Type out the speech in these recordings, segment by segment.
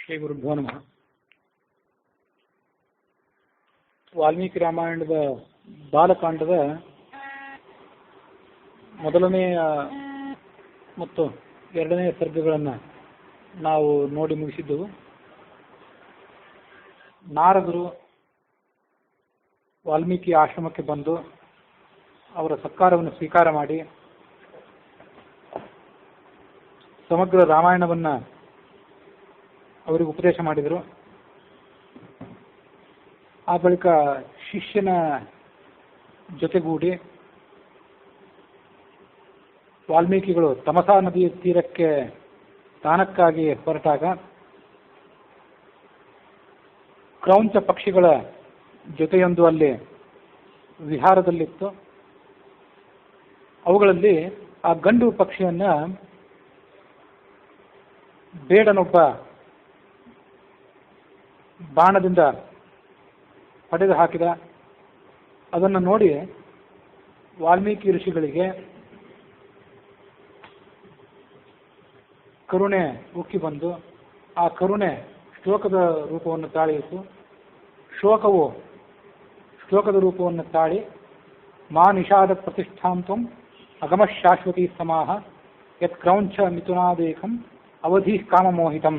ಶ್ರೀ ಗುರುಭ್ಯೋ ನಮಃ. ವಾಲ್ಮೀಕಿ ರಾಮಾಯಣದ ಬಾಲಕಾಂಡದ ಮೊದಲನೆಯ ಮತ್ತು ಎರಡನೆಯ ಸರ್ಗಗಳನ್ನು ನಾವು ನೋಡಿ ಮುಗಿಸಿದ್ದೆವು. ನಾರದರು ವಾಲ್ಮೀಕಿ ಆಶ್ರಮಕ್ಕೆ ಬಂದು ಅವರ ಸತ್ಕಾರವನ್ನು ಸ್ವೀಕಾರ ಮಾಡಿ ಸಮಗ್ರ ರಾಮಾಯಣವನ್ನು ಅವರಿಗೆ ಉಪದೇಶ ಮಾಡಿದರು. ಆ ಬಳಿಕ ಶಿಷ್ಯನ ಜೊತೆಗೂಡಿ ವಾಲ್ಮೀಕಿಗಳು ತಮಸಾ ನದಿಯ ತೀರಕ್ಕೆ ಸ್ನಾನಕ್ಕಾಗಿ ಹೊರಟಾಗ ಕ್ರೌಂಚ ಪಕ್ಷಿಗಳ ಜೊತೆಯೊಂದು ಅಲ್ಲಿ ವಿಹಾರದಲ್ಲಿತ್ತು. ಅವುಗಳಲ್ಲಿ ಆ ಗಂಡು ಪಕ್ಷಿಯನ್ನ ಬೇಡನೊಬ್ಬ ಬಾಣದಿಂದ ಹೊಡೆದು ಹಾಕಿದ. ಅದನ್ನು ನೋಡಿ ವಾಲ್ಮೀಕಿ ಋಷಿಗಳಿಗೆ ಕರುಣೆ ಉಕ್ಕಿ ಬಂದು ಆ ಕರುಣೆ ಶ್ಲೋಕದ ರೂಪವನ್ನು ತಾಳಿಯಿತು. ಶ್ಲೋಕದ ರೂಪವನ್ನು ತಾಳಿ ಮಾ ನಿಷಾದ ಪ್ರತಿಷ್ಠಾಂತ್ವಂ ಅಗಮಶಾಶ್ವತಿ ಸಮಾಹ ಯತ್ ಕ್ರೌಂಚ ಮಿಥುನಾದೇಕಂ ಅವಧಿ ಕಾಮಮೋಹಿತಂ.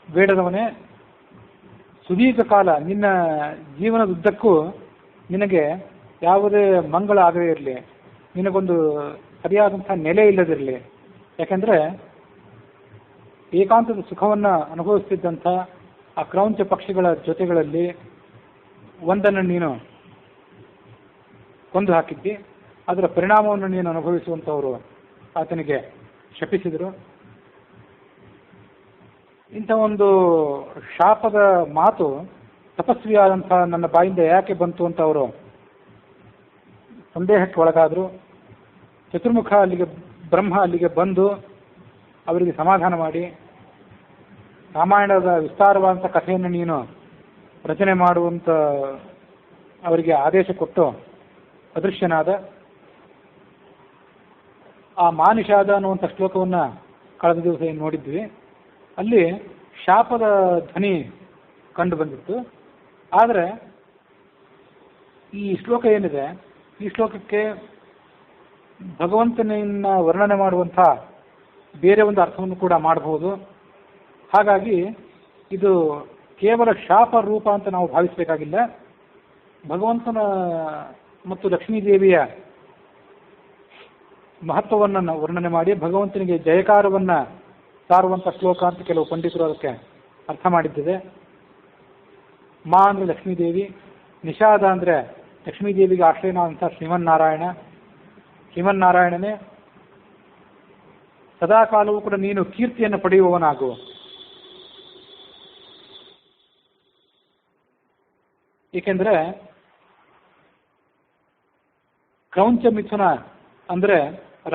ಬೇಡದವನೇ, ಸುದೀರ್ಘ ಕಾಲ ನಿನ್ನ ಜೀವನದುದ್ದಕ್ಕೂ ನಿನಗೆ ಯಾವುದೇ ಮಂಗಳ ಆಗದೇ ಇರಲಿ, ನಿನಗೊಂದು ಸರಿಯಾದಂಥ ನೆಲೆ ಇಲ್ಲದಿರಲಿ. ಯಾಕೆಂದರೆ ಏಕಾಂತದ ಸುಖವನ್ನು ಅನುಭವಿಸ್ತಿದ್ದಂಥ ಆ ಕ್ರೌಂಚ ಪಕ್ಷಿಗಳ ಜೊತೆಗಳಲ್ಲಿ ಒಂದನ್ನು ನೀನು ಕೊಂದು ಹಾಕಿದ್ದಿ. ಅದರ ಪರಿಣಾಮವನ್ನು ನೀನು ಅನುಭವಿಸುವಂಥವರು ಆತನಿಗೆ ಶಪಿಸಿದರು. ಇಂಥ ಒಂದು ಶಾಪದ ಮಾತು ತಪಸ್ವಿಯಾದಂಥ ನನ್ನ ಬಾಯಿಂದ ಯಾಕೆ ಬಂತು ಅಂತ ಅವರು ಸಂದೇಹಕ್ಕೆ ಒಳಗಾದರು. ಚತುರ್ಮುಖ ಬ್ರಹ್ಮ ಅಲ್ಲಿಗೆ ಬಂದು ಅವರಿಗೆ ಸಮಾಧಾನ ಮಾಡಿ ರಾಮಾಯಣದ ವಿಸ್ತಾರವಾದಂಥ ಕಥೆಯನ್ನು ನೀನು ರಚನೆ ಮಾಡುವಂಥ ಅವರಿಗೆ ಆದೇಶ ಕೊಟ್ಟು ಅದೃಶ್ಯನಾದ. ಆ ಮಾನಿಷಾದ ಅನ್ನುವಂಥ ಶ್ಲೋಕವನ್ನು ಕಳೆದ ದಿವಸ ಏನು ನೋಡಿದ್ವಿ. ಅಲ್ಲಿ ಶಾಪದ ಧ್ವನಿ ಕಂಡು ಬಂದಿತ್ತು. ಆದರೆ ಈ ಶ್ಲೋಕ ಏನಿದೆ, ಈ ಶ್ಲೋಕಕ್ಕೆ ಭಗವಂತನನ್ನ ವರ್ಣನೆ ಮಾಡುವಂಥ ಬೇರೆ ಒಂದು ಅರ್ಥವನ್ನು ಕೂಡ ಮಾಡಬಹುದು. ಹಾಗಾಗಿ ಇದು ಕೇವಲ ಶಾಪ ರೂಪ ಅಂತ ನಾವು ಭಾವಿಸಬೇಕಾಗಿಲ್ಲ. ಭಗವಂತನ ಮತ್ತು ಲಕ್ಷ್ಮೀದೇವಿಯ ಮಹತ್ವವನ್ನು ವರ್ಣನೆ ಮಾಡಿ ಭಗವಂತನಿಗೆ ಜಯಕಾರವನ್ನು ಸಾರುವಂಥ ಶ್ಲೋಕ ಅಂತ ಕೆಲವು ಪಂಡಿತರು ಅದಕ್ಕೆ ಅರ್ಥ ಮಾಡಿದ್ದಿದೆ. ಮಾ ಅಂದರೆ ಲಕ್ಷ್ಮೀದೇವಿ, ನಿಷಾದ ಅಂದರೆ ಲಕ್ಷ್ಮೀದೇವಿಗೆ ಆಶ್ರಯನಾದಂಥ ಶ್ರೀಮನ್ನಾರಾಯಣನೇ ಸದಾಕಾಲವೂ ಕೂಡ ನೀನು ಕೀರ್ತಿಯನ್ನು ಪಡೆಯುವವನಾಗು. ಏಕೆಂದರೆ ಕ್ರೌಂಚ ಮಿಥುನ ಅಂದರೆ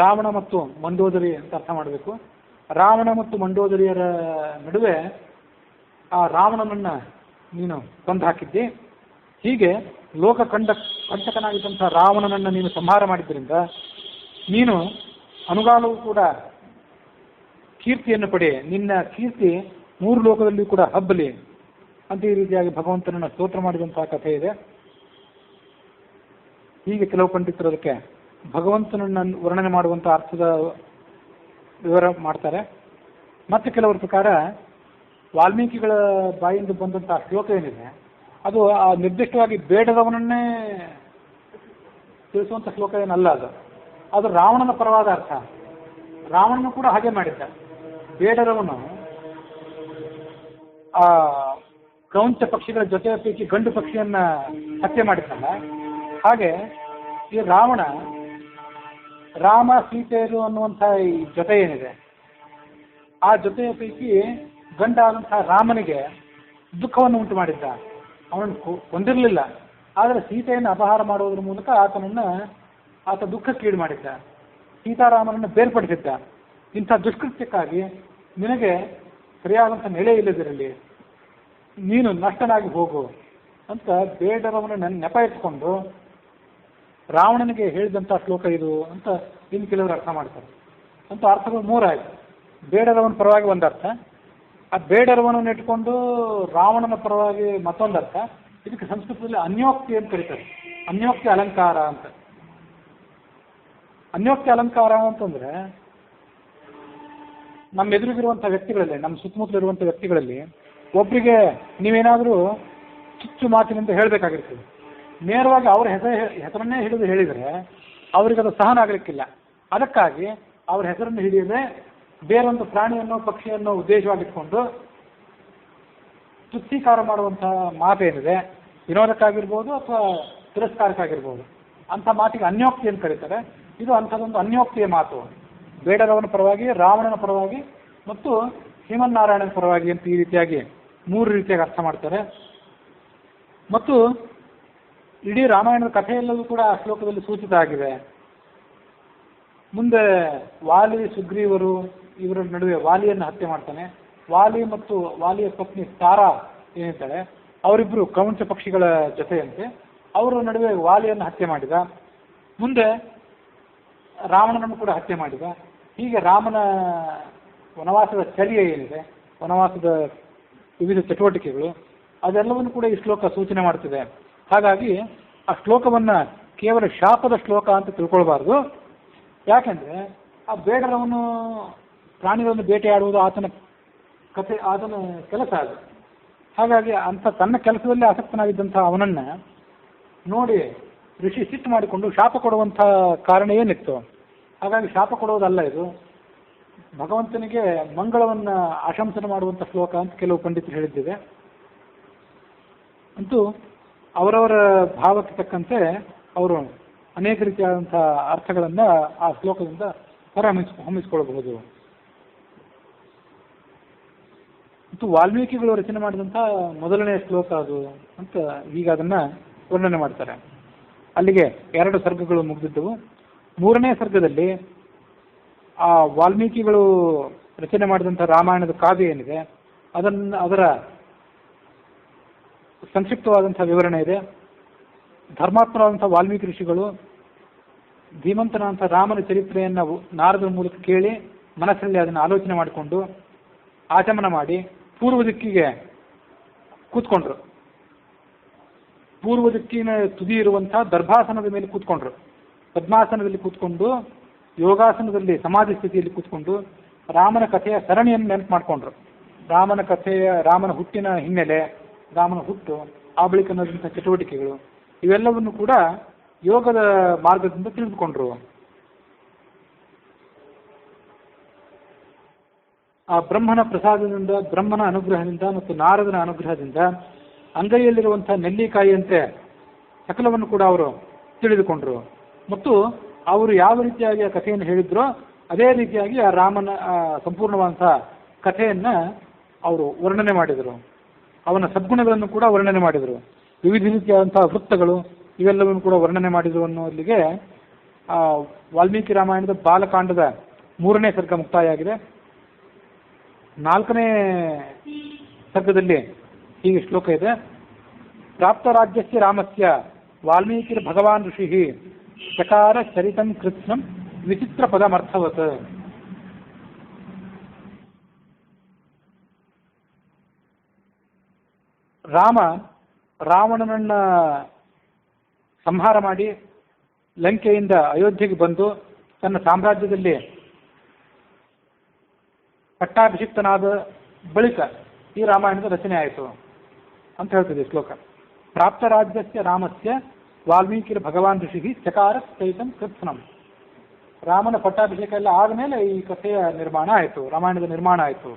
ರಾವಣ ಮತ್ತು ಮಂಡೋದರಿ ಅಂತ ಅರ್ಥ ಮಾಡಬೇಕು. ರಾವಣ ಮತ್ತು ಮಂಡೋದರಿಯರ ನಡುವೆ ಆ ರಾವಣನನ್ನು ನೀನು ಕೊಂದು ಹಾಕಿದ್ದಿ. ಹೀಗೆ ಲೋಕ ಕಂಟಕನಾಗಿದ್ದಂಥ ರಾವಣನನ್ನು ನೀನು ಸಂಹಾರ ಮಾಡಿದ್ದರಿಂದ ನೀನು ಅನುಗಾಲವೂ ಕೂಡ ಕೀರ್ತಿಯನ್ನು ಪಡೆ, ನಿನ್ನ ಕೀರ್ತಿ 3 ಲೋಕದಲ್ಲಿಯೂ ಕೂಡ ಹಬ್ಬಲಿ ಅಂತ ಈ ರೀತಿಯಾಗಿ ಭಗವಂತನನ್ನು ಸ್ತೋತ್ರ ಮಾಡಿದಂತಹ ಕಥೆ ಇದೆ. ಹೀಗೆ ಕೆಲವು ಪಂಡಿತರು ಅದಕ್ಕೆ ಭಗವಂತನನ್ನು ವರ್ಣನೆ ಮಾಡುವಂಥ ಅರ್ಥದ ವಿವರ ಮಾಡ್ತಾರೆ. ಮತ್ತೆ ಕೆಲವರ ಪ್ರಕಾರ ವಾಲ್ಮೀಕಿಗಳ ಬಾಯಿಂದ ಬಂದಂತಹ ಶ್ಲೋಕ ಏನಿದೆ ಅದು ಆ ನಿರ್ದಿಷ್ಟವಾಗಿ ಬೇಡದವನನ್ನೇ ತಿಳಿಸುವಂಥ ಶ್ಲೋಕ ಏನಲ್ಲ. ಅದು ರಾವಣನ ಪರವಾದ ಅರ್ಥ. ರಾವಣನು ಕೂಡ ಹಾಗೆ ಮಾಡಿದ್ದ. ಬೇಡದವನು ಆ ಕ್ರೌಂಚ ಪಕ್ಷಿಗಳ ಜೊತೆ ಪೈಕಿ ಗಂಡು ಪಕ್ಷಿಯನ್ನ ಹತ್ಯೆ ಮಾಡಿದ್ದಲ್ಲ, ಹಾಗೆ ಈ ರಾಮ ಸೀತೆಯರು ಅನ್ನುವಂಥ ಈ ಜೊತೆ ಏನಿದೆ ಆ ಜೊತೆಯ ಪೈಕಿ ಗಂಡಾದಂತಹ ರಾಮನಿಗೆ ದುಃಖವನ್ನು ಉಂಟು ಮಾಡಿದ್ದ. ಅವನನ್ನು ಕೊಂದಿರಲಿಲ್ಲ, ಆದರೆ ಸೀತೆಯನ್ನು ಅಪಹಾರ ಮಾಡುವುದರ ಮೂಲಕ ಆತ ದುಃಖಕ್ಕೀಡು ಮಾಡಿದ್ದ, ಸೀತಾರಾಮನನ್ನು ಬೇರ್ಪಡಿಸಿದ್ದ. ಇಂಥ ದುಷ್ಕೃತ್ಯಕ್ಕಾಗಿ ನಿನಗೆ ಸರಿಯಾದಂಥ ನೆಲೆ ಇಲ್ಲದಿರಲಿ, ನೀನು ನಷ್ಟನಾಗಿ ಹೋಗು ಅಂತ ಬೇಡರವನ್ನ ನೆಪ ಇಟ್ಕೊಂಡು ರಾವಣನಿಗೆ ಹೇಳಿದಂಥ ಶ್ಲೋಕ ಇದು ಅಂತ ಇನ್ನು ಕೆಲವರು ಅರ್ಥ ಮಾಡ್ತಾರೆ. ಅಂತ ಅರ್ಥಗಳು ಮೂರಾಯ್ತು. ಬೇಡರವನ ಪರವಾಗಿ ಒಂದರ್ಥ, ಆ ಬೇಡರವನನ್ನು ಇಟ್ಕೊಂಡು ರಾವಣನ ಪರವಾಗಿ ಮತ್ತೊಂದರ್ಥ. ಇದಕ್ಕೆ ಸಂಸ್ಕೃತದಲ್ಲಿ ಅನ್ಯೋಕ್ತಿ ಅಂತ ಕರೀತಾರೆ. ಅನ್ಯೋಕ್ತಿ ಅಲಂಕಾರ ಅಂತ. ಅನ್ಯೋಕ್ತಿ ಅಲಂಕಾರ ಅಂತಂದ್ರೆ ನಮ್ಮ ಎದುರಿಗಿರುವಂಥ ವ್ಯಕ್ತಿಗಳಲ್ಲಿ, ನಮ್ಮ ಸುತ್ತಮುತ್ತಲಿರುವಂಥ ವ್ಯಕ್ತಿಗಳಲ್ಲಿ ಒಬ್ಬರಿಗೆ ನೀವೇನಾದರೂ ಚುಚ್ಚು ಮಾತಿನಿಂದ ಹೇಳಬೇಕಾಗಿರ್ತದೆ. ನೇರವಾಗಿ ಅವ್ರ ಹೆಸರನ್ನೇ ಹಿಡಿದು ಹೇಳಿದರೆ ಅವ್ರಿಗೆ ಅದು ಸಹನ ಆಗಲಿಕ್ಕಿಲ್ಲ. ಅದಕ್ಕಾಗಿ ಅವ್ರ ಹೆಸರನ್ನು ಹಿಡಿಯದೆ ಬೇರೊಂದು ಪ್ರಾಣಿಯನ್ನು ಪಕ್ಷಿಯನ್ನು ಉದ್ದೇಶವಾಗಿಟ್ಕೊಂಡು ತುಷ್ಟೀಕಾರ ಮಾಡುವಂಥ ಮಾತೇನಿದೆ, ವಿನೋದಕ್ಕಾಗಿರ್ಬೋದು ಅಥವಾ ತಿರಸ್ಕಾರಕ್ಕಾಗಿರ್ಬೋದು, ಅಂಥ ಮಾತಿಗೆ ಅನ್ಯೋಕ್ತಿ ಅಂತ ಕರೀತಾರೆ. ಇದು ಅಂಥದ್ದೊಂದು ಅನ್ಯೋಕ್ತಿಯ ಮಾತು. ಬೇಡರವನ ಪರವಾಗಿ, ರಾವಣನ ಪರವಾಗಿ ಮತ್ತು ಶ್ರೀಮನ್ನಾರಾಯಣನ ಪರವಾಗಿ ಅಂತ ಈ ರೀತಿಯಾಗಿ 3 ರೀತಿಯಾಗಿ ಅರ್ಥ ಮಾಡ್ತಾರೆ. ಮತ್ತು ಇಡೀ ರಾಮಾಯಣದ ಕಥೆಯೆಲ್ಲವೂ ಕೂಡ ಆ ಶ್ಲೋಕದಲ್ಲಿ ಸೂಚಿತ ಆಗಿದೆ. ಮುಂದೆ ವಾಲಿ ಸುಗ್ರೀವರು ಇವರ ನಡುವೆ ವಾಲಿಯನ್ನು ಹತ್ಯೆ ಮಾಡ್ತಾನೆ. ವಾಲಿ ಮತ್ತು ವಾಲಿಯ ಪತ್ನಿ ತಾರಾ ಏನಿರ್ತಾಳೆ, ಅವರಿಬ್ಬರು ಕ್ರೌಂಚ ಪಕ್ಷಿಗಳ ಜೊತೆಯಂತೆ ಅವರ ನಡುವೆ ವಾಲಿಯನ್ನು ಹತ್ಯೆ ಮಾಡಿದ. ಮುಂದೆ ರಾವಣನನ್ನು ಕೂಡ ಹತ್ಯೆ ಮಾಡಿದ. ಹೀಗೆ ರಾಮನ ವನವಾಸದ ಚರ್ಯ ಏನಿದೆ, ವನವಾಸದ ವಿವಿಧ ಚಟುವಟಿಕೆಗಳು, ಅದೆಲ್ಲವನ್ನು ಕೂಡ ಈ ಶ್ಲೋಕ ಸೂಚನೆ ಮಾಡ್ತಿದೆ. ಹಾಗಾಗಿ ಆ ಶ್ಲೋಕವನ್ನು ಕೇವಲ ಶಾಪದ ಶ್ಲೋಕ ಅಂತ ತಿಳ್ಕೊಳ್ಬಾರ್ದು. ಯಾಕೆಂದರೆ ಆ ಬೇಡರವನು ಪ್ರಾಣಿಗಳನ್ನು ಬೇಟೆಯಾಡುವುದು ಆತನ ಕಥೆ, ಆತನ ಕೆಲಸ ಅದು. ಹಾಗಾಗಿ ಅಂಥ ತನ್ನ ಕೆಲಸದಲ್ಲಿ ಆಸಕ್ತನಾಗಿದ್ದಂಥ ಅವನನ್ನು ನೋಡಿ ಋಷಿ ಸಿಟ್ಟು ಮಾಡಿಕೊಂಡು ಶಾಪ ಕೊಡುವಂಥ ಕಾರಣ ಏನಿತ್ತು. ಹಾಗಾಗಿ ಶಾಪ ಕೊಡುವುದಲ್ಲ ಇದು, ಭಗವಂತನಿಗೆ ಮಂಗಳವನ್ನು ಆಶಂಸನೆ ಮಾಡುವಂಥ ಶ್ಲೋಕ ಅಂತ ಕೆಲವು ಪಂಡಿತರು ಹೇಳಿದ್ದಿದೆ. ಅಂತೂ ಅವರವರ ಭಾವಕ್ಕೆ ತಕ್ಕಂತೆ ಅವರು ಅನೇಕ ರೀತಿಯಾದಂಥ ಅರ್ಥಗಳನ್ನು ಆ ಶ್ಲೋಕದಿಂದ ಹೊಮ್ಮಿಸಿಕೊಳ್ಳಬಹುದು. ಮತ್ತು ವಾಲ್ಮೀಕಿಗಳು ರಚನೆ ಮಾಡಿದಂಥ ಮೊದಲನೇ ಶ್ಲೋಕ ಅದು ಅಂತ ಈಗ ಅದನ್ನು ವರ್ಣನೆ ಮಾಡ್ತಾರೆ. ಅಲ್ಲಿಗೆ 2 ಸರ್ಗಗಳು ಮುಗಿದಿದ್ದವು. 3ನೇ ಸರ್ಗದಲ್ಲಿ ಆ ವಾಲ್ಮೀಕಿಗಳು ರಚನೆ ಮಾಡಿದಂಥ ರಾಮಾಯಣದ ಕಾವ್ಯ ಏನಿದೆ ಅದರ ಸಂಕ್ಷಿಪ್ತವಾದಂಥ ವಿವರಣೆ ಇದೆ. ಧರ್ಮಾತ್ಮರಾದಂಥ ವಾಲ್ಮೀಕಿ ಋಷಿಗಳು ಧೀಮಂತನಾದಂಥ ರಾಮನ ಚರಿತ್ರೆಯನ್ನು ನಾರದರ ಮೂಲಕ ಕೇಳಿ ಮನಸ್ಸಲ್ಲಿ ಅದನ್ನು ಆಲೋಚನೆ ಮಾಡಿಕೊಂಡು ಆಚಮನ ಮಾಡಿ ಪೂರ್ವ ದಿಕ್ಕಿಗೆ ಕೂತ್ಕೊಂಡ್ರು. ಪೂರ್ವ ದಿಕ್ಕಿನ ತುದಿ ಇರುವಂಥ ದರ್ಭಾಸನದ ಮೇಲೆ ಕೂತ್ಕೊಂಡ್ರು. ಪದ್ಮಾಸನದಲ್ಲಿ ಕೂತ್ಕೊಂಡು ಯೋಗಾಸನದಲ್ಲಿ ಸಮಾಧಿ ಸ್ಥಿತಿಯಲ್ಲಿ ಕೂತ್ಕೊಂಡು ರಾಮನ ಕಥೆಯ ಸರಣಿಯನ್ನು ನೆನಪು ಮಾಡಿಕೊಂಡ್ರು. ರಾಮನ ಹುಟ್ಟಿನ ಹಿನ್ನೆಲೆ, ರಾಮನ ಹುಟ್ಟು, ಆ ಬಳಿಕ ನಡೆದಂಥ ಚಟುವಟಿಕೆಗಳು ಇವೆಲ್ಲವನ್ನು ಕೂಡ ಯೋಗದ ಮಾರ್ಗದಿಂದ ತಿಳಿದುಕೊಂಡ್ರು. ಆ ಬ್ರಹ್ಮನ ಪ್ರಸಾದದಿಂದ, ಬ್ರಹ್ಮನ ಅನುಗ್ರಹದಿಂದ ಮತ್ತು ನಾರದನ ಅನುಗ್ರಹದಿಂದ ಅಂಗೈಯಲ್ಲಿರುವಂಥ ನೆಲ್ಲಿಕಾಯಿಯಂತೆ ಸಕಲವನ್ನು ಕೂಡ ಅವರು ತಿಳಿದುಕೊಂಡ್ರು. ಮತ್ತು ಅವರು ಯಾವ ರೀತಿಯಾಗಿ ಆ ಕಥೆಯನ್ನು ಹೇಳಿದ್ರೋ ಅದೇ ರೀತಿಯಾಗಿ ಆ ರಾಮನ ಸಂಪೂರ್ಣವಾದಂಥ ಕಥೆಯನ್ನು ಅವರು ವರ್ಣನೆ ಮಾಡಿದರು. ಅವನ ಸದ್ಗುಣಗಳನ್ನು ಕೂಡ ವರ್ಣನೆ ಮಾಡಿದರು. ವಿವಿಧ ರೀತಿಯಾದಂಥ ವೃತ್ತಗಳು ಇವೆಲ್ಲವನ್ನು ಕೂಡ ವರ್ಣನೆ ಮಾಡಿದರು ಅನ್ನೋಲ್ಲಿಗೆ ವಾಲ್ಮೀಕಿ ರಾಮಾಯಣದ ಬಾಲಕಾಂಡದ 3ನೇ ಸರ್ಗ ಮುಕ್ತಾಯ ಆಗಿದೆ. 4ನೇ ಸರ್ಗದಲ್ಲಿ ಹೀಗೆ ಶ್ಲೋಕ ಇದೆ. ಪ್ರಾಪ್ತ ರಾಜ್ಯಸ್ಯ ರಾಮಸ್ಯ ವಾಲ್ಮೀಕಿ ಭಗವಾನ್ ಋಷಿ ಚಕಾರ ಚರಿತಂ ಕೃತ್ಸ್ನಂ ವಿಚಿತ್ರ ಪದಮರ್ಥವತ್. ರಾವಣನನ್ನ ಸಂಹಾರ ಮಾಡಿ ಲಂಕೆಯಿಂದ ಅಯೋಧ್ಯೆಗೆ ಬಂದು ತನ್ನ ಸಾಮ್ರಾಜ್ಯದಲ್ಲಿ ಪಟ್ಟಾಭಿಷಿಕ್ತನಾದ ಬಳಿಕ ಈ ರಾಮಾಯಣದ ರಚನೆ ಆಯಿತು ಅಂತ ಹೇಳ್ತಿದೆ ಶ್ಲೋಕ. ಪ್ರಾಪ್ತ ರಾಜ್ಯಸ್ಯ ರಾಮಸ್ಯ ವಾಲ್ಮೀಕಿ ಭಗವಾನ್ ಋಷಿ ಚಕಾರ ಚೈತಂ ಕೃತ್ಸ್ನಂ. ರಾಮನ ಪಟ್ಟಾಭಿಷೇಕ ಎಲ್ಲ ಆದಮೇಲೆ ಈ ಕಥೆಯ ನಿರ್ಮಾಣ ಆಯಿತು, ರಾಮಾಯಣದ ನಿರ್ಮಾಣ ಆಯಿತು.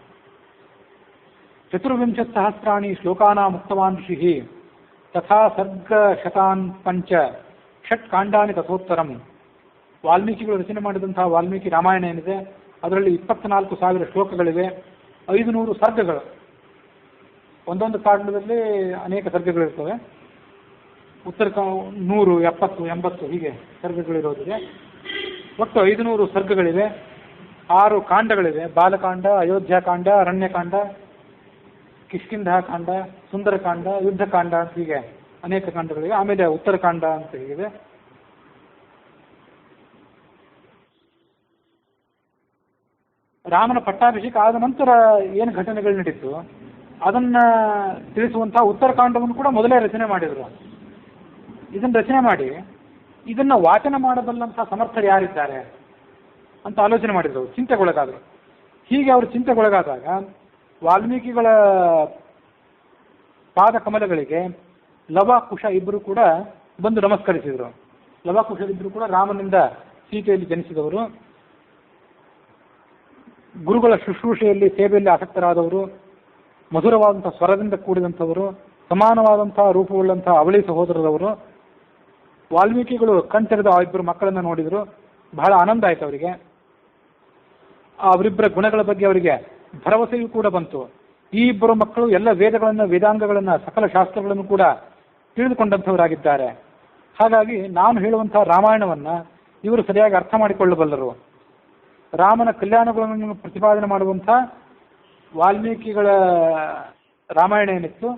24,000 ಶ್ಲೋಕಾನಾಂ ಮುಕ್ತವಾನ್ ಋಷಿ ತಥಾ ಸರ್ಗ ಶತಾನ್ ಪಂಚ ಷಟ್ ಕಾಂಡಾನಿ ತಥೋತ್ತರಂ. ವಾಲ್ಮೀಕಿಗಳು ರಚನೆ ಮಾಡಿದಂತಹ ವಾಲ್ಮೀಕಿ ರಾಮಾಯಣ ಏನಿದೆ ಅದರಲ್ಲಿ 24,000 ಶ್ಲೋಕಗಳಿವೆ, 500 ಸರ್ಗಗಳು. ಒಂದೊಂದು ಕಾಂಡದಲ್ಲಿ ಅನೇಕ ಸರ್ಗಗಳಿರ್ತವೆ. ಉತ್ತರ 100, 70, 80 ಹೀಗೆ ಸರ್ಗಗಳಿರೋದಿದೆ. ಒಟ್ಟು 500 ಸರ್ಗಗಳಿವೆ. 6 ಕಾಂಡಗಳಿವೆ. ಬಾಲಕಾಂಡ, ಅಯೋಧ್ಯಾಕಾಂಡ, ಅರಣ್ಯಕಾಂಡ, ಕಿಷ್ಕಿಂಧಾಕಾಂಡ, ಸುಂದರಕಾಂಡ, ಯುದ್ಧಕಾಂಡ ಅಂತ ಹೀಗೆ ಅನೇಕ ಕಾಂಡಗಳಿವೆ. ಆಮೇಲೆ ಉತ್ತರಕಾಂಡ ಅಂತ ಹೀಗಿದೆ. ರಾಮನ ಪಟ್ಟಾಭಿಷೇಕ ಆದ ನಂತರ ಏನು ಘಟನೆಗಳು ನಡೀತು ಅದನ್ನು ತಿಳಿಸುವಂತಹ ಉತ್ತರಕಾಂಡವನ್ನು ಕೂಡ ಮೊದಲೇ ರಚನೆ ಮಾಡಿದರು. ಇದನ್ನು ರಚನೆ ಮಾಡಿ ಇದನ್ನು ವಾಚನ ಮಾಡಬಲ್ಲಂಥ ಸಮರ್ಥರು ಯಾರಿದ್ದಾರೆ ಅಂತ ಆಲೋಚನೆ ಮಾಡಿದರು, ಚಿಂತೆಗೊಳಗಾದರು. ಹೀಗೆ ಅವರು ಚಿಂತೆಗೊಳಗಾದಾಗ ವಾಲ್ಮೀಕಿಗಳ ಪಾದ ಕಮಲಗಳಿಗೆ ಲವ ಕುಶ ಇಬ್ಬರು ಕೂಡ ಬಂದು ನಮಸ್ಕರಿಸಿದರು. ಲವ ಕುಶ ಇಬ್ಬರು ಕೂಡ ರಾಮನಿಂದ ಸೀತೆಯಲ್ಲಿ ಜನಿಸಿದವರು, ಗುರುಗಳ ಶುಶ್ರೂಷೆಯಲ್ಲಿ ಸೇವೆಯಲ್ಲಿ ಆಸಕ್ತರಾದವರು, ಮಧುರವಾದಂಥ ಸ್ವರದಿಂದ ಕೂಡಿದಂಥವರು, ಸಮಾನವಾದಂತಹ ರೂಪವುಳ್ಳಂತಹ ಅವಳಿ ಸಹೋದರರವರು. ವಾಲ್ಮೀಕಿಗಳು ಕಣ್ತೆರೆದ ಆ ಇಬ್ಬರು ಮಕ್ಕಳನ್ನು ನೋಡಿದರು, ಬಹಳ ಆನಂದ ಆಯಿತು ಅವರಿಗೆ. ಅವರಿಬ್ಬರ ಗುಣಗಳ ಬಗ್ಗೆ ಅವರಿಗೆ ಭರವಸೆಯೂ ಕೂಡ ಬಂತು. ಈ ಇಬ್ಬರು ಮಕ್ಕಳು ಎಲ್ಲ ವೇದಗಳನ್ನು, ವೇದಾಂಗಗಳನ್ನು, ಸಕಲ ಶಾಸ್ತ್ರಗಳನ್ನು ಕೂಡ ತಿಳಿದುಕೊಂಡಂಥವರಾಗಿದ್ದಾರೆ. ಹಾಗಾಗಿ ನಾನು ಹೇಳುವಂತಹ ರಾಮಾಯಣವನ್ನು ಇವರು ಸರಿಯಾಗಿ ಅರ್ಥ ಮಾಡಿಕೊಳ್ಳಬಲ್ಲರು. ರಾಮನ ಕಲ್ಯಾಣಗಳನ್ನು ಪ್ರತಿಪಾದನೆ ಮಾಡುವಂಥ ವಾಲ್ಮೀಕಿಗಳ ರಾಮಾಯಣ ಏನಿತ್ತು,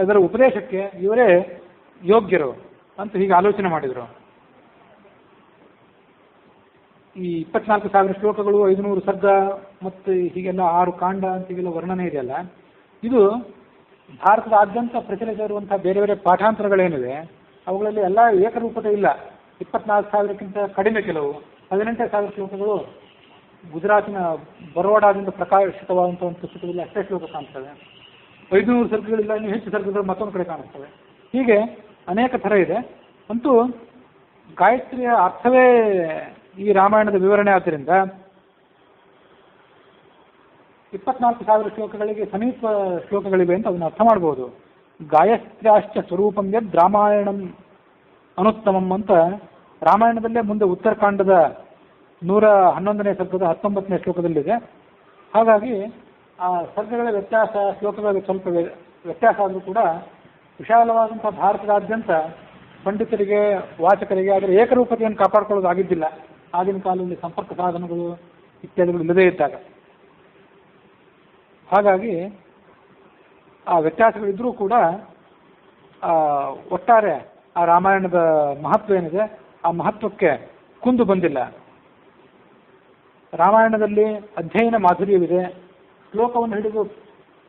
ಇದರ ಉಪದೇಶಕ್ಕೆ ಇವರೇ ಯೋಗ್ಯರು ಅಂತ ಹೀಗೆ ಆಲೋಚನೆ ಮಾಡಿದರು. ಈ 24,000 ಶ್ಲೋಕಗಳು, 500 ಸರ್ಗ ಮತ್ತು ಹೀಗೆಲ್ಲ 6 ಕಾಂಡ ಅಂತ ಹೀಗೆಲ್ಲ ವರ್ಣನೆ ಇದೆಯಲ್ಲ, ಇದು ಭಾರತದಾದ್ಯಂತ ಪ್ರಚಲಿತ ಇರುವಂಥ ಬೇರೆ ಬೇರೆ ಪಾಠಾಂತರಗಳೇನಿವೆ ಅವುಗಳಲ್ಲಿ ಎಲ್ಲ ಏಕರೂಪತೆ ಇಲ್ಲ. 24,000ಕ್ಕಿಂತ ಕಡಿಮೆ ಕೆಲವು, 18,000 ಶ್ಲೋಕಗಳು ಗುಜರಾತಿನ ಬರೋಡಾದಿಂದ ಪ್ರಕಾಶಿತವಾದಂಥ ಒಂದು ಪುಸ್ತಕದಲ್ಲಿ ಅಷ್ಟೇ ಶ್ಲೋಕ ಕಾಣಿಸ್ತವೆ. 500 ಸರ್ಗಗಳಿಲ್ಲ, ಇನ್ನು ಹೆಚ್ಚು ಸರ್ಗಗಳು ಮತ್ತೊಂದು ಕಡೆ ಕಾಣಿಸ್ತವೆ. ಹೀಗೆ ಅನೇಕ ಥರ ಇದೆ. ಅಂತೂ ಗಾಯತ್ರಿಯ ಅರ್ಥವೇ ಈ ರಾಮಾಯಣದ ವಿವರಣೆ ಆದ್ದರಿಂದ 24,000 ಶ್ಲೋಕಗಳಿಗೆ ಸಮೀಪ ಶ್ಲೋಕಗಳಿವೆ ಅಂತ ಅದನ್ನು ಅರ್ಥ ಮಾಡ್ಬೋದು. ಗಾಯತ್ರ್ಯಾಶ್ಚ ಸ್ವರೂಪಂ ಯದ್ ರಾಮಾಯಣಂ ಅನುತ್ತಮಂ ಅಂತ ರಾಮಾಯಣದಲ್ಲೇ ಮುಂದೆ ಉತ್ತರಕಾಂಡದ 111ನೇ ಸರ್ಗದ 19ನೇ ಶ್ಲೋಕದಲ್ಲಿದೆ. ಹಾಗಾಗಿ ಆ ಸರ್ಗಗಳ ವ್ಯತ್ಯಾಸ, ಶ್ಲೋಕಗಳ ಸ್ವಲ್ಪ ವ್ಯತ್ಯಾಸ ಆದರೂ ಕೂಡ ವಿಶಾಲವಾದಂಥ ಭಾರತದಾದ್ಯಂತ ಪಂಡಿತರಿಗೆ, ವಾಚಕರಿಗೆ ಅದರ ಏಕರೂಪತೆಯನ್ನು ಕಾಪಾಡಿಕೊಳ್ಳೋದಾಗಿದ್ದಿಲ್ಲ ಆಗಿನ ಕಾಲದಲ್ಲಿ ಸಂಪರ್ಕ ಸಾಧನಗಳು ಇತ್ಯಾದಿಗಳು ಇಲ್ಲದೇ ಇದ್ದಾಗ. ಹಾಗಾಗಿ ಆ ವ್ಯತ್ಯಾಸಗಳಿದ್ರೂ ಕೂಡ ಒಟ್ಟಾರೆ ಆ ರಾಮಾಯಣದ ಮಹತ್ವ ಏನಿದೆ ಆ ಮಹತ್ವಕ್ಕೆ ಕುಂದು ಬಂದಿಲ್ಲ. ರಾಮಾಯಣದಲ್ಲಿ ಅಧ್ಯಯನ ಮಾಧುರ್ಯವಿದೆ. ಶ್ಲೋಕವನ್ನು ಹಿಡಿದು,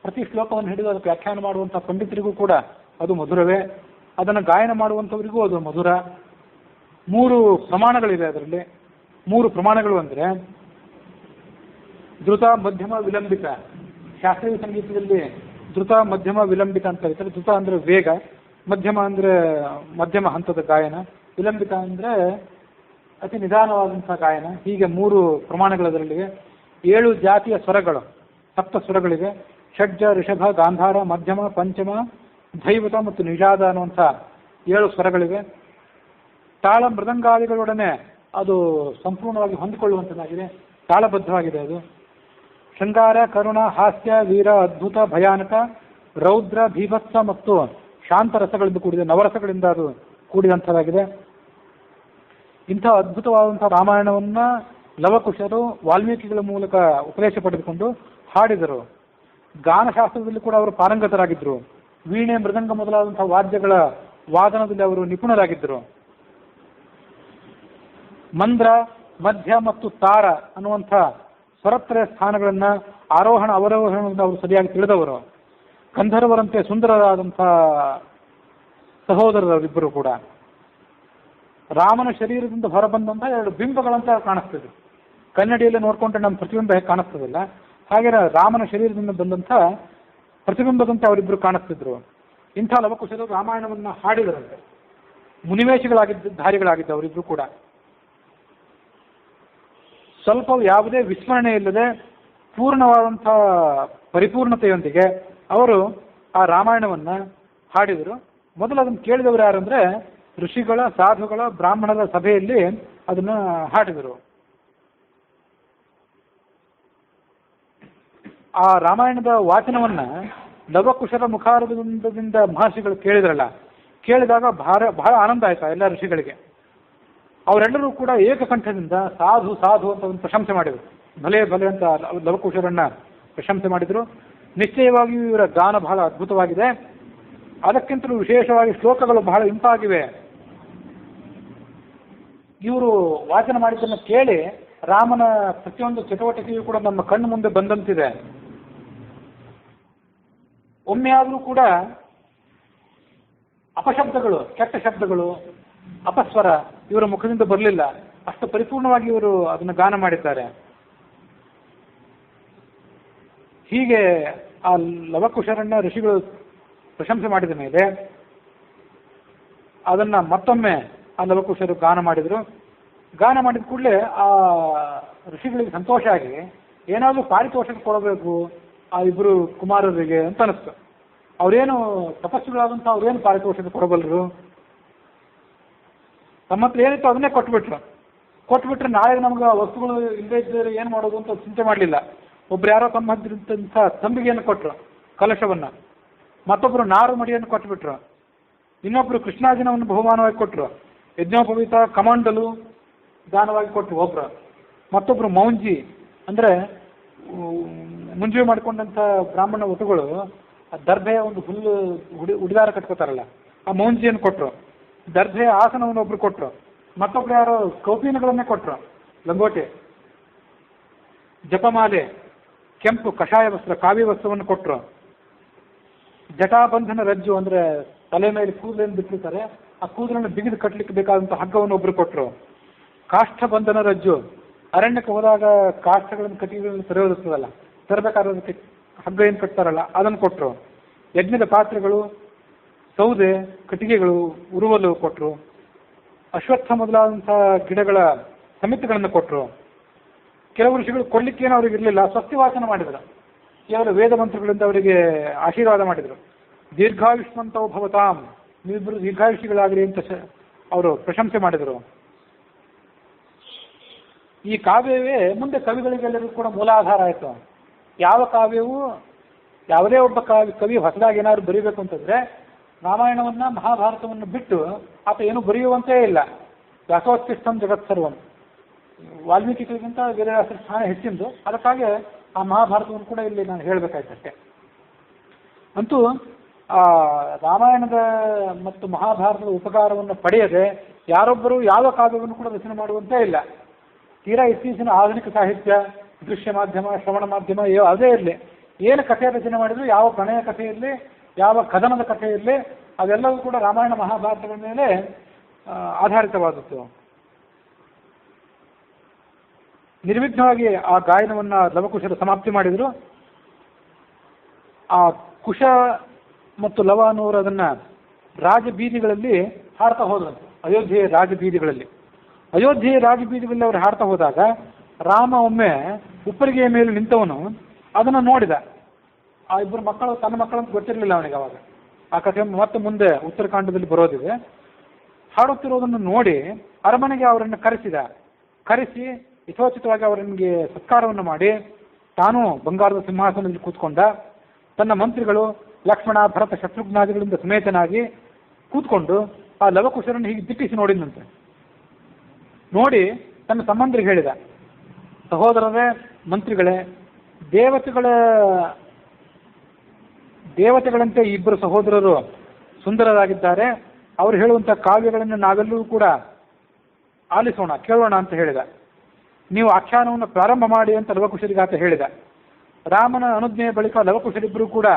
ಪ್ರತಿ ಶ್ಲೋಕವನ್ನು ಹಿಡಿದು ಅದಕ್ಕೆ ವ್ಯಾಖ್ಯಾನ ಮಾಡುವಂಥ ಪಂಡಿತರಿಗೂ ಕೂಡ ಅದು ಮಧುರವೇ, ಅದನ್ನು ಗಾಯನ ಮಾಡುವಂಥವರಿಗೂ ಅದು ಮಧುರ. 3 ಪ್ರಮಾಣಗಳಿವೆ ಅದರಲ್ಲಿ. 3 ಪ್ರಮಾಣಗಳು ಅಂದರೆ ದ್ರುತ, ಮಧ್ಯಮ, ವಿಲಂಬಿತ. ಶಾಸ್ತ್ರೀಯ ಸಂಗೀತದಲ್ಲಿ ದ್ರುತ, ಮಧ್ಯಮ, ವಿಲಂಬಿತ ಅಂತ ಕರೀತಾರೆ. ದ್ರುತ ಅಂದರೆ ವೇಗ, ಮಧ್ಯಮ ಅಂದರೆ ಮಧ್ಯಮ ಹಂತದ ಗಾಯನ, ವಿಲಂಬಿತ ಅಂದರೆ ಅತಿ ನಿಧಾನವಾದಂಥ ಗಾಯನ. ಹೀಗೆ 3 ಪ್ರಮಾಣಗಳು ಅದರಲ್ಲಿವೆ. 7 ಜಾತಿಯ ಸ್ವರಗಳು, 7 ಸ್ವರಗಳಿವೆ. ಷಡ್ಜ, ಋಷಭ, ಗಾಂಧಾರ, ಮಧ್ಯಮ, ಪಂಚಮ, ದೈವತ ಮತ್ತು ನಿಷಾದ ಅನ್ನುವಂಥ 7 ಸ್ವರಗಳಿವೆ. ತಾಳ ಮೃದಂಗಾದಿಗಳೊಡನೆ ಅದು ಸಂಪೂರ್ಣವಾಗಿ ಹೊಂದಿಕೊಳ್ಳುವಂಥದ್ದಾಗಿದೆ, ತಾಳಬದ್ಧವಾಗಿದೆ ಅದು. ಶೃಂಗಾರ, ಕರುಣ, ಹಾಸ್ಯ, ವೀರ, ಅದ್ಭುತ, ಭಯಾನಕ, ರೌದ್ರ, ಭೀಭತ್ಸ ಮತ್ತು ಶಾಂತ ರಸಗಳಿಂದ ಕೂಡಿದೆ, ನವರಸಗಳಿಂದ ಅದು ಕೂಡಿದಂಥದ್ದಾಗಿದೆ. ಇಂಥ ಅದ್ಭುತವಾದಂಥ ರಾಮಾಯಣವನ್ನು ಲವಕುಶರು ವಾಲ್ಮೀಕಿಗಳ ಮೂಲಕ ಉಪದೇಶ ಪಡೆದುಕೊಂಡು ಹಾಡಿದರು. ಗಾನಶಾಸ್ತ್ರದಲ್ಲಿ ಕೂಡ ಅವರು ಪಾರಂಗತರಾಗಿದ್ದರು. ವೀಣೆ, ಮೃದಂಗ ಮೊದಲಾದಂಥ ವಾದ್ಯಗಳ ವಾದನದಲ್ಲಿ ಅವರು ನಿಪುಣರಾಗಿದ್ದರು. ಮಂದ್ರ, ಮಧ್ಯ ಮತ್ತು ತಾರ ಅನ್ನುವಂಥ ಸ್ವರತ್ರಯ ಸ್ಥಾನಗಳನ್ನು, ಆರೋಹಣ ಅವರೋಹಣವನ್ನು ಅವರು ಸರಿಯಾಗಿ ತಿಳಿದವರು. ಗಂಧರ್ವರಂತೆ ಸುಂದರರಾದಂಥ ಸಹೋದರರಿಬ್ಬರು ಕೂಡ ರಾಮನ ಶರೀರದಿಂದ ಹೊರಬಂದಂಥ 2 ಬಿಂಬಗಳಂತ ಕಾಣಿಸ್ತಿದ್ರು. ಕನ್ನಡಿಯಲ್ಲಿ ನೋಡಿಕೊಂಡ್ರೆ ನಮ್ಮ ಪ್ರತಿಬಿಂಬ ಹೇಗೆ ಕಾಣಿಸ್ತದಿಲ್ಲ, ಹಾಗೆ ರಾಮನ ಶರೀರದಿಂದ ಬಂದಂಥ ಪ್ರತಿಬಿಂಬದಂತೆ ಅವರಿಬ್ಬರು ಕಾಣಿಸ್ತಿದ್ರು. ಇಂಥ ಲವಕುಶರು ರಾಮಾಯಣವನ್ನು ಹಾಡಿದರಂತೆ. ಧಾರಿಗಳಾಗಿದ್ದ ಅವರಿಬ್ಬರು ಕೂಡ ಸ್ವಲ್ಪ ಯಾವುದೇ ವಿಸ್ಮರಣೆ ಇಲ್ಲದೆ ಪೂರ್ಣವಾದಂಥ ಪರಿಪೂರ್ಣತೆಯೊಂದಿಗೆ ಅವರು ಆ ರಾಮಾಯಣವನ್ನು ಹಾಡಿದರು. ಮೊದಲು ಅದನ್ನು ಕೇಳಿದವರು ಯಾರಂದರೆ ಋಷಿಗಳ, ಸಾಧುಗಳ, ಬ್ರಾಹ್ಮಣರ ಸಭೆಯಲ್ಲಿ ಅದನ್ನು ಹಾಡಿದರು. ಆ ರಾಮಾಯಣದ ವಾಚನವನ್ನು ಲವಕುಶರ ಮುಖಾರದಿಂದ ಮಹರ್ಷಿಗಳು ಕೇಳಿದ್ರಲ್ಲ, ಕೇಳಿದಾಗ ಬಹಳ ಆನಂದ ಆಯ್ತಾ ಎಲ್ಲ ಋಷಿಗಳಿಗೆ. ಅವರೆಲ್ಲರೂ ಕೂಡ ಏಕಕಂಠದಿಂದ ಸಾಧು ಸಾಧು ಅಂತ ಒಂದು ಪ್ರಶಂಸೆ ಮಾಡಿದರು. ಭಲೆ ಭಲೆ ಅಂತ ಲವಕುಶರನ್ನ ಪ್ರಶಂಸೆ ಮಾಡಿದರು. ನಿಶ್ಚಯವಾಗಿಯೂ ಇವರ ಗಾನ ಬಹಳ ಅದ್ಭುತವಾಗಿದೆ, ಅದಕ್ಕಿಂತಲೂ ವಿಶೇಷವಾಗಿ ಶ್ಲೋಕಗಳು ಬಹಳ ಇಂಪಾಗಿವೆ. ಇವರು ವಾಚನ ಮಾಡಿದ್ದನ್ನು ಕೇಳಿ ರಾಮನ ಪ್ರತಿಯೊಂದು ಚಟುವಟಿಕೆಯೂ ಕೂಡ ನಮ್ಮ ಕಣ್ಣು ಮುಂದೆ ಬಂದಂತಿದೆ. ಒಮ್ಮೆ ಆದರೂ ಕೂಡ ಅಪಶಬ್ದಗಳು, ಕೆಟ್ಟ ಶಬ್ದಗಳು, ಅಪಸ್ವರ ಇವರ ಮುಖದಿಂದ ಬರಲಿಲ್ಲ. ಅಷ್ಟು ಪರಿಪೂರ್ಣವಾಗಿ ಇವರು ಅದನ್ನು ಗಾನ ಮಾಡಿದ್ದಾರೆ. ಹೀಗೆ ಆ ಲವಕುಶರನ್ನ ಋಷಿಗಳು ಪ್ರಶಂಸೆ ಮಾಡಿದ ಮೇಲೆ ಅದನ್ನ ಮತ್ತೊಮ್ಮೆ ಆ ಲವಕುಶರು ಗಾನ ಮಾಡಿದರು. ಗಾನ ಮಾಡಿದ ಕೂಡಲೇ ಆ ಋಷಿಗಳಿಗೆ ಸಂತೋಷ ಆಗಿ ಏನಾದರೂ ಪಾರಿತೋಷಕ ಕೊಡಬೇಕು ಆ ಇಬ್ಬರು ಕುಮಾರರಿಗೆ ಅಂತ ಅನಿಸ್ತು. ಅವರೇನು ತಪಸ್ಸುಗಳಾದಂಥ ಅವ್ರೇನು ಪಾರಿತೋಷಕ ಕೊಡಬಲ್ಲರು, ತಮ್ಮ ಹತ್ರ ಏನಿತ್ತು ಅದನ್ನೇ ಕೊಟ್ಬಿಟ್ರೆ ನಾಳೆ ನಮ್ಗೆ ವಸ್ತುಗಳು ಇಲ್ಲದೇ ಇದ್ದರೆ ಏನು ಮಾಡೋದು ಅಂತ ಚಿಂತೆ ಮಾಡಲಿಲ್ಲ. ಒಬ್ರು ಯಾರೋ ತಮ್ಮ ಹತ್ತಿರಂಥ ತಂಬಿಗೆಯನ್ನು ಕೊಟ್ಟರು, ಕಲಶವನ್ನ. ಮತ್ತೊಬ್ಬರು ನಾರು ಮಡಿಯನ್ನು ಕೊಟ್ಟುಬಿಟ್ರು. ಇನ್ನೊಬ್ರು ಕೃಷ್ಣಾಜಿನವನ್ನು ಬಹುಮಾನವಾಗಿ ಕೊಟ್ಟರು. ಯಜ್ಞೋಪವೀತ ಕಮಾಂಡಲು ದಾನವಾಗಿ ಕೊಟ್ಟರು ಒಬ್ರು. ಮತ್ತೊಬ್ರು ಮೌಂಜಿ ಅಂದರೆ ಮುಂಜಿ ಮಾಡಿಕೊಂಡಂಥ ಬ್ರಾಹ್ಮಣ ವಟುಗಳು ದರ್ಭೆಯ ಒಂದು ಹುಲ್ಲು ಉಡಿದಾರ ಕಟ್ಕೋತಾರಲ್ಲ, ಆ ಮೌಂಜಿಯನ್ನು ಕೊಟ್ಟರು. ದರ್ಭೆಯ ಆಸನವನ್ನು ಒಬ್ರು ಕೊಟ್ಟರು. ಮತ್ತೊಬ್ರು ಯಾರೋ ಕೌಪೀನಗಳನ್ನೇ ಕೊಟ್ಟರು, ಲಂಗೋಟಿ, ಜಪಮಾಲೆ, ಕೆಂಪು ಕಷಾಯ ವಸ್ತ್ರ, ಕಾವಿ ವಸ್ತ್ರವನ್ನು ಕೊಟ್ಟರು. ಜಟಾಬಂಧನ ರಜ್ಜು ಅಂದರೆ ತಲೆ ಮೇಲೆ ಕೂದಲನ್ನು ಬಿಟ್ಟಿರ್ತಾರೆ, ಆ ಕೂದಲನ್ನು ಬಿಗಿದು ಕಟ್ಟಲಿಕ್ಕೆ ಬೇಕಾದಂಥ ಹಗ್ಗವನ್ನು ಒಬ್ರು ಕೊಟ್ಟರು. ಕಾಷ್ಠ ಬಂಧನ ರಜ್ಜು, ಅರಣ್ಯಕ್ಕೆ ಹೋದಾಗ ಕಾಷ್ಠಗಳನ್ನು ಕಟ್ಟಿಗೆಗಳನ್ನು ತರೋದಿರ್ತದಲ್ಲ, ತರಬೇಕಾದಕ್ಕೆ ಹಗ್ಗ ಏನು ಕಟ್ತಾರಲ್ಲ ಅದನ್ನು ಕೊಟ್ಟರು. ಯಜ್ಞದ ಪಾತ್ರೆಗಳು, ಸೌದೆ, ಕಟ್ಟಿಗೆಗಳು, ಉರುವಲು ಕೊಟ್ಟರು. ಅಶ್ವತ್ಥ ಮೊದಲಾದಂಥ ಗಿಡಗಳ ಸಮಿತಿಗಳನ್ನು ಕೊಟ್ಟರು. ಕೆಲವು ಋಷಿಗಳು ಕೊಡ್ಲಿಕ್ಕೇನು ಅವ್ರಿಗೆ ಇರಲಿಲ್ಲ, ಸ್ವಸ್ತಿವಾಚನ ಮಾಡಿದರು. ಕೇವಲ ವೇದ ಮಂತ್ರಗಳಿಂದ ಅವರಿಗೆ ಆಶೀರ್ವಾದ ಮಾಡಿದರು. ದೀರ್ಘಾಯುಷ್ಮಂತೋ ಭವತಾಂ, ನೀವಿಬ್ಬರು ದೀರ್ಘಾಯುಷಿಗಳಾಗಲಿ ಅಂತ ಅವರು ಪ್ರಶಂಸೆ ಮಾಡಿದರು. ಈ ಕಾವ್ಯವೇ ಮುಂದೆ ಕವಿಗಳಿಗೆಲ್ಲರಿಗೂ ಕೂಡ ಮೂಲಾಧಾರ ಆಯಿತು. ಯಾವ ಕಾವ್ಯವೂ, ಯಾವುದೇ ಒಬ್ಬ ಕವಿ ಹೊಸದಾಗಿ ಏನಾದ್ರು ಬರೀಬೇಕು ಅಂತಂದರೆ ರಾಮಾಯಣವನ್ನು ಮಹಾಭಾರತವನ್ನು ಬಿಟ್ಟು ಆತ ಏನು ಬರೆಯುವಂತೇ ಇಲ್ಲ. ವ್ಯಾಸೋತ್ಕೃಷ್ಟಂ ಜಗತ್ಸರ್ವಂ, ವಾಲ್ಮೀಕಿಗಳಿಗಿಂತ ವೇದವ್ಯಾಸರ ಸ್ಥಾನ ಹೆಚ್ಚಿಂದು. ಅದಕ್ಕಾಗಿ ಆ ಮಹಾಭಾರತವನ್ನು ಕೂಡ ಇಲ್ಲಿ ನಾನು ಹೇಳಬೇಕಾಯ್ತಷ್ಟೇ. ಅಂತೂ ಆ ರಾಮಾಯಣದ ಮತ್ತು ಮಹಾಭಾರತದ ಉಪಕಾರವನ್ನು ಪಡೆಯದೆ ಯಾರೊಬ್ಬರು ಯಾವ ಕಾವ್ಯವನ್ನು ಕೂಡ ರಚನೆ ಮಾಡುವಂತೇ ಇಲ್ಲ. ತೀರಾ ಇತ್ತೀಚಿನ ಆಧುನಿಕ ಸಾಹಿತ್ಯ, ದೃಶ್ಯ ಮಾಧ್ಯಮ, ಶ್ರವಣ ಮಾಧ್ಯಮ ಅದೇ ಇರಲಿ, ಏನು ಕಥೆ ರಚನೆ ಮಾಡಿದ್ರು, ಯಾವ ಪ್ರಣಯ ಕಥೆ ಇರಲಿ, ಯಾವ ಕದನದ ಕಥೆ ಇರಲಿ, ಅದೆಲ್ಲವೂ ಕೂಡ ರಾಮಾಯಣ ಮಹಾಭಾರತಗಳ ಮೇಲೆ ಆಧಾರಿತವಾದದ್ದು. ನಿರ್ವಿಘ್ನವಾಗಿ ಆ ಗಾಯನವನ್ನು ಲವಕುಶರು ಸಮಾಪ್ತಿ ಮಾಡಿದರು. ಆ ಕುಶ ಮತ್ತು ಲವ ಅನ್ನೋರು ಅದನ್ನು ರಾಜಬೀದಿಗಳಲ್ಲಿ ಹಾಡ್ತಾ ಹೋದ್ರಂತೆ. ಅಯೋಧ್ಯೆಯ ರಾಜಬೀದಿಗಳಲ್ಲಿ ಅವರು ಹಾಡ್ತಾ ಹೋದಾಗ ರಾಮ ಒಮ್ಮೆ ಉಪ್ಪರಿಗೆಯ ಮೇಲೆ ನಿಂತವನು ಅದನ್ನು ನೋಡಿದ. ಆ ಇಬ್ಬರು ಮಕ್ಕಳು ತನ್ನ ಮಕ್ಕಳಂತ ಗೊತ್ತಿರಲಿಲ್ಲ ಅವನಿಗೆ ಅವಾಗ. ಆ ಕಥೆ ಮತ್ತೆ ಮುಂದೆ ಉತ್ತರಕಾಂಡದಲ್ಲಿ ಬರೋದಿದೆ. ಹಾಡುತ್ತಿರೋದನ್ನು ನೋಡಿ ಅರಮನೆಗೆ ಅವರನ್ನು ಕರೆಸಿ ಯಥೋಚಿತವಾಗಿ ಅವರಿಗೆ ಸತ್ಕಾರವನ್ನು ಮಾಡಿ ತಾನು ಬಂಗಾರದ ಸಿಂಹಾಸನದಲ್ಲಿ ಕೂತ್ಕೊಂಡ. ತನ್ನ ಮಂತ್ರಿಗಳು ಲಕ್ಷ್ಮಣ, ಭರತ, ಶತ್ರುಘ್ನಾದಿಗಳಿಂದ ಸಮೇತನಾಗಿ ಕೂತ್ಕೊಂಡು ಆ ಲವಕುಶರನ್ನು ಹೀಗೆ ದಿಟ್ಟಿಸಿ ನೋಡಿದಂತೆ. ನೋಡಿ ತನ್ನ ಸಂಬಂಧರಿಗೆ ಹೇಳಿದ, ಸಹೋದರರೇ, ಮಂತ್ರಿಗಳೇ, ದೇವತೆಗಳಂತೆ ಇಬ್ಬರು ಸಹೋದರರು ಸುಂದರರಾಗಿದ್ದಾರೆ. ಅವರು ಹೇಳುವಂಥ ಕಾವ್ಯಗಳನ್ನು ನಾವೆಲ್ಲರೂ ಕೂಡ ಆಲಿಸೋಣ, ಕೇಳೋಣ ಅಂತ ಹೇಳಿದ. ನೀವು ಆಖ್ಯಾನವನ್ನು ಪ್ರಾರಂಭ ಮಾಡಿ ಅಂತ ಲವಕುಶರಿಗೆ ಆತ ಹೇಳಿದ. ರಾಮನ ಅನುಜ್ಞೆಯ ಬಳಿಕ ಲವಕುಶರಿಬ್ಬರು ಕೂಡ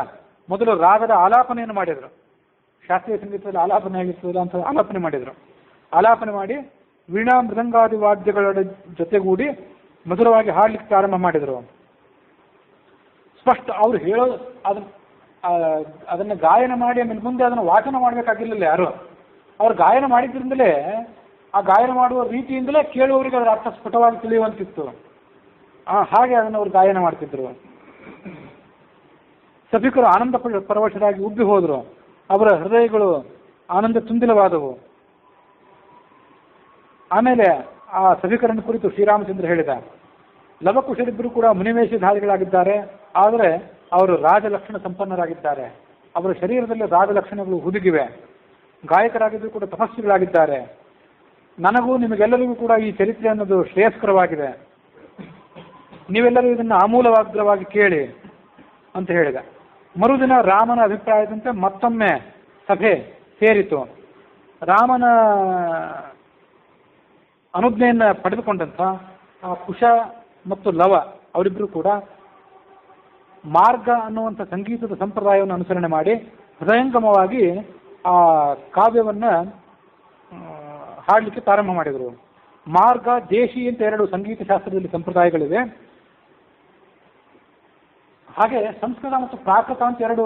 ಮೊದಲು ರಾಗದ ಆಲಾಪನೆಯನ್ನು ಮಾಡಿದರು. ಶಾಸ್ತ್ರೀಯ ಸಂಗೀತದಲ್ಲಿ ಆಲಾಪನೆ ಆಗಿರ್ತದೆ ಅಂತ ಆಲಾಪನೆ ಮಾಡಿದರು. ಆಲಾಪನೆ ಮಾಡಿ ವೀಣಾ ಮೃದಂಗಾದಿ ವಾದ್ಯಗಳ ಜೊತೆಗೂಡಿ ಮಧುರವಾಗಿ ಹಾಡಲಿಕ್ಕೆ ಪ್ರಾರಂಭ ಮಾಡಿದರು. ಸ್ಪಷ್ಟ ಅವರು ಹೇಳೋದು ಅದನ್ನು ಗಾಯನ ಮಾಡಿ ಆಮೇಲೆ ಮುಂದೆ ಅದನ್ನು ವಾಚನ ಮಾಡಬೇಕಾಗಿರಲಿಲ್ಲ ಯಾರು. ಅವರು ಗಾಯನ ಮಾಡಿದ್ರಿಂದಲೇ, ಆ ಗಾಯನ ಮಾಡುವ ರೀತಿಯಿಂದಲೇ ಕೇಳುವವರಿಗೆ ಅದರ ಅರ್ಥ ಸ್ಫುಟವಾಗಿ ತಿಳಿಯುವಂತಿತ್ತು. ಹಾಗೆ ಅದನ್ನು ಅವರು ಗಾಯನ ಮಾಡ್ತಿದ್ರು. ಸಭಿಕರು ಆನಂದ ಪರವಶರಾಗಿ ಉಬ್ಬಿ ಹೋದರು. ಅವರ ಹೃದಯಗಳು ಆನಂದ ತುಂಬಿಲವಾದವು. ಆಮೇಲೆ ಆ ಸಭಿಕರನ್ನು ಕುರಿತು ಶ್ರೀರಾಮಚಂದ್ರ ಹೇಳಿದ, ಲವಕುಶರಿಬ್ಬರು ಕೂಡ ಮುನಿವೇಶಧಾರಿಗಳಾಗಿದ್ದಾರೆ, ಆದರೆ ಅವರು ರಾಜಲಕ್ಷಣ ಸಂಪನ್ನರಾಗಿದ್ದಾರೆ. ಅವರ ಶರೀರದಲ್ಲಿ ರಾಜಲಕ್ಷಣಗಳು ಹುದುಗಿವೆ. ಗಾಯಕರಾಗಿದ್ದು ಕೂಡ ತಪಸ್ವಿಗಳಾಗಿದ್ದಾರೆ. ನನಗೂ ನಿಮಗೆಲ್ಲರಿಗೂ ಕೂಡ ಈ ಚರಿತ್ರೆ ಅನ್ನೋದು ಶ್ರೇಯಸ್ಕರವಾಗಿದೆ. ನೀವೆಲ್ಲರೂ ಇದನ್ನು ಆಮೂಲವಾಗ್ರವಾಗಿ ಕೇಳಿ ಅಂತ ಹೇಳಿದ. ಮರುದಿನ ರಾಮನ ಅಭಿಪ್ರಾಯದಂತೆ ಮತ್ತೊಮ್ಮೆ ಸಭೆ ಸೇರಿತು. ರಾಮನ ಅನುಜ್ಞೆಯನ್ನು ಪಡೆದುಕೊಂಡಂಥ ಕುಶ ಮತ್ತು ಲವ ಅವರಿಬ್ಬರು ಕೂಡ ಮಾರ್ಗ ಅನ್ನುವಂಥ ಸಂಗೀತದ ಸಂಪ್ರದಾಯವನ್ನು ಅನುಸರಣೆ ಮಾಡಿ ಹೃದಯಂಗಮವಾಗಿ ಆ ಕಾವ್ಯವನ್ನು ಹಾಡಲಿಕ್ಕೆ ಪ್ರಾರಂಭ ಮಾಡಿದರು. ಮಾರ್ಗ, ದೇಶಿ ಅಂತ ಎರಡು ಸಂಗೀತ ಶಾಸ್ತ್ರದಲ್ಲಿ ಸಂಪ್ರದಾಯಗಳಿವೆ. ಹಾಗೆ ಸಂಸ್ಕೃತ ಮತ್ತು ಪ್ರಾಕೃತ ಅಂತ ಎರಡು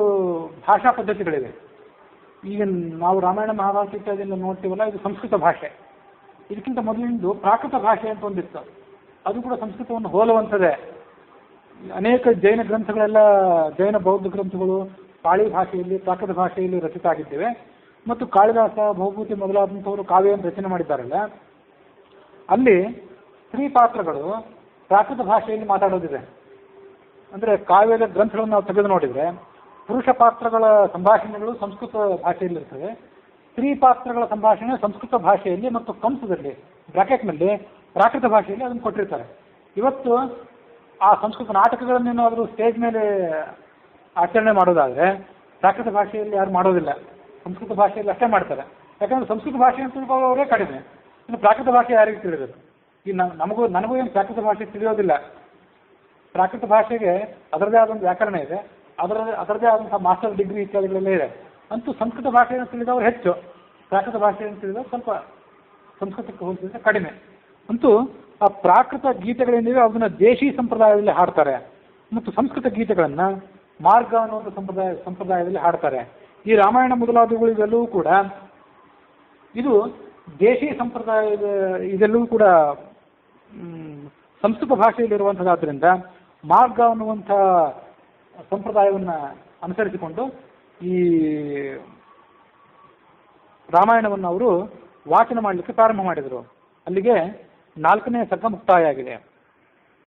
ಭಾಷಾ ಪದ್ಧತಿಗಳಿವೆ. ಈಗ ನಾವು ರಾಮಾಯಣ ಮಹಾಭಾರತ ಇತ್ಯಾದಿಯನ್ನು ನೋಡ್ತೀವಲ್ಲ, ಇದು ಸಂಸ್ಕೃತ ಭಾಷೆ. ಇದಕ್ಕಿಂತ ಮೊದಲಿಂದು ಪ್ರಾಕೃತ ಭಾಷೆ ಅಂತ ಒಂದಿತ್ತು, ಅದು ಕೂಡ ಸಂಸ್ಕೃತವನ್ನು ಹೋಲುವಂಥದ್ದೇ. ಅನೇಕ ಜೈನ ಗ್ರಂಥಗಳೆಲ್ಲ, ಜೈನ ಬೌದ್ಧ ಗ್ರಂಥಗಳು ಪಾಳಿ ಭಾಷೆಯಲ್ಲಿ, ಪ್ರಾಕೃತ ಭಾಷೆಯಲ್ಲಿ ರಚಿತ ಆಗಿದ್ದೇವೆ. ಮತ್ತು ಕಾಳಿದಾಸ, ಭೌಭೂತಿ ಮೊದಲಾದಂಥವರು ಕಾವ್ಯವನ್ನು ರಚನೆ ಮಾಡಿದ್ದಾರಲ್ಲ, ಅಲ್ಲಿ ಸ್ತ್ರೀ ಪಾತ್ರಗಳು ಪ್ರಾಕೃತ ಭಾಷೆಯಲ್ಲಿ ಮಾತಾಡೋದಿದೆ. ಅಂದರೆ ಕಾವ್ಯದ ಗ್ರಂಥಗಳನ್ನು ನಾವು ತೆಗೆದು ನೋಡಿದರೆ ಪುರುಷ ಪಾತ್ರಗಳ ಸಂಭಾಷಣೆಗಳು ಸಂಸ್ಕೃತ ಭಾಷೆಯಲ್ಲಿರ್ತವೆ, ಸ್ತ್ರೀ ಪಾತ್ರಗಳ ಸಂಭಾಷಣೆ ಸಂಸ್ಕೃತ ಭಾಷೆಯಲ್ಲಿ ಮತ್ತು ಕಂಸದಲ್ಲಿ ಬ್ರಾಕೆಟ್ನಲ್ಲಿ ಪ್ರಾಕೃತ ಭಾಷೆಯಲ್ಲಿ ಅದನ್ನು ಕೊಟ್ಟಿರ್ತಾರೆ. ಇವತ್ತು ಆ ಸಂಸ್ಕೃತ ನಾಟಕಗಳನ್ನೇನಾದರೂ ಸ್ಟೇಜ್ ಮೇಲೆ ಆಚರಣೆ ಮಾಡೋದಾದರೆ ಪ್ರಾಕೃತ ಭಾಷೆಯಲ್ಲಿ ಯಾರು ಮಾಡೋದಿಲ್ಲ, ಸಂಸ್ಕೃತ ಭಾಷೆಯಲ್ಲಿ ಅಷ್ಟೇ ಮಾಡ್ತಾರೆ. ಯಾಕಂದರೆ ಸಂಸ್ಕೃತ ಭಾಷೆ ಅಂತ ತಿಳ್ಕೊಳ್ಳೋರೇ ಕಡಿಮೆ, ಇನ್ನು ಪ್ರಾಕೃತ ಭಾಷೆ ಯಾರಿಗೆ ತಿಳಿಯೋದು? ಈ ನನಗೂ ಏನು ಪ್ರಾಕೃತ ಭಾಷೆ ತಿಳಿಯೋದಿಲ್ಲ. ಪ್ರಾಕೃತ ಭಾಷೆಗೆ ಅದರದೇ ಆದಂಥ ವ್ಯಾಕರಣ ಇದೆ, ಅದರದೇ ಆದಂಥ ಮಾಸ್ಟರ್ ಡಿಗ್ರಿ ಇತ್ಯಾದಿಗಳೆಲ್ಲ ಇದೆ. ಅಂತೂ ಸಂಸ್ಕೃತ ಭಾಷೆಯನ್ನು ತಿಳಿದವರು ಹೆಚ್ಚು, ಪ್ರಾಕೃತ ಭಾಷೆಯನ್ನು ತಿಳಿದವರು ಸ್ವಲ್ಪ ಸಂಸ್ಕೃತಕ್ಕೆ ಹೋಲಿಸಿದ್ರೆ ಕಡಿಮೆ. ಅಂತೂ ಆ ಪ್ರಾಕೃತ ಗೀತೆಗಳೇನಿವೆ ಅದನ್ನು ದೇಶಿ ಸಂಪ್ರದಾಯದಲ್ಲಿ ಹಾಡ್ತಾರೆ, ಮತ್ತು ಸಂಸ್ಕೃತ ಗೀತೆಗಳನ್ನು ಮಾರ್ಗ ಅನ್ನುವಂಥ ಸಂಪ್ರದಾಯದಲ್ಲಿ ಹಾಡ್ತಾರೆ. ಈ ರಾಮಾಯಣ ಮೊದಲಾದವುಗಳು ಇವೆಲ್ಲವೂ ಕೂಡ ಇದು ದೇಶಿ ಸಂಪ್ರದಾಯದ, ಇದೆಲ್ಲವೂ ಕೂಡ ಸಂಸ್ಕೃತ ಭಾಷೆಯಲ್ಲಿರುವಂಥದ್ದಾದ್ದರಿಂದ ಮಾರ್ಗ ಅನ್ನುವಂಥ ಸಂಪ್ರದಾಯವನ್ನು ಅನುಸರಿಸಿಕೊಂಡು ಈ ರಾಮಾಯಣವನ್ನು ಅವರು ವಾಚನ ಮಾಡಲಿಕ್ಕೆ ಪ್ರಾರಂಭ ಮಾಡಿದರು. ಅಲ್ಲಿಗೆ 4ನೇ ಸರ್ಗ ಮುಕ್ತಾಯ ಆಗಿದೆ.